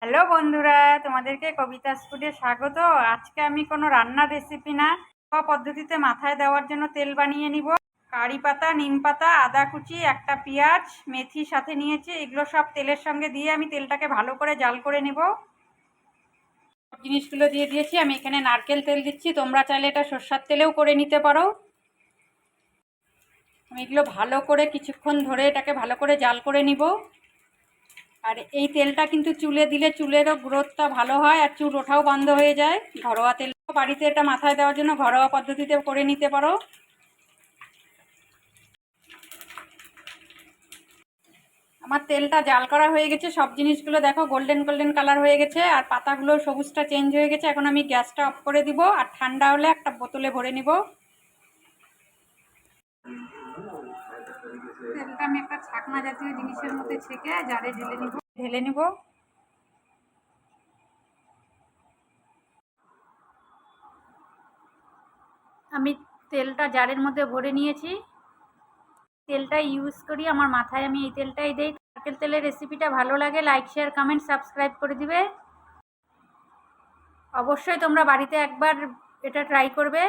Hello বন্ধুরা, তোমাদেরকে কবিতাস ফুডে স্বাগত। আজকে আমি কোনো রান্নার রেসিপি না, ঘরোয়া পদ্ধতিতে মাথায় দেওয়ার জন্য তেল বানিয়ে নিব। কারি পাতা, নিম পাতা, আদা কুচি, একটা পেঁয়াজ, মেথি সাথে নিয়েছি। এগুলো সব তেলের সঙ্গে দিয়ে আমি তেলটাকে ভালো করে জাল করে নেব। সব জিনিসগুলো দিয়ে দিয়েছি। আমি এখানে নারকেল তেল দিচ্ছি, তোমরা চাইলে এটা সরষের তেলেও করে নিতে পারো। আমি এগুলো ভালো করে কিছুক্ষণ ধরে এটাকে ভালো করে জাল করে নিব। আর এই তেলটা কিন্তু চুলে দিলে চুলেরও গ্রোথটা ভালো হয় আর চুল ওঠাও বন্ধ হয়ে যায়। ঘরোয়া তেল বাড়িতে এটা মাথায় দেওয়ার জন্য ঘরোয়া পদ্ধতিতে করে নিতে পারো। আমার তেলটা জাল করা হয়ে গেছে। সব জিনিসগুলো দেখো গোল্ডেন গোল্ডেন কালার হয়ে গেছে আর পাতাগুলো সবুজটা চেঞ্জ হয়ে গেছে। এখন আমি গ্যাসটা অফ করে দিব আর ঠান্ডা হলে একটা বোতলে ভরে নিব। তেলটা আমি একটা ছাকনা জাতীয় জিনিসের মধ্যে ছেঁকে জারে ঢেলে নিব। আমি তেলটা জারের মধ্যে ভরে নিয়েছি। তেলটা ইউজ করি আমার মাথায়, আমি এই তেলটাই দেই। নারকেল তেলের রেসিপিটা ভালো লাগে, লাইক শেয়ার কমেন্ট সাবস্ক্রাইব করে দিবে। অবশ্যই তোমরা বাড়িতে একবার এটা ট্রাই করবে।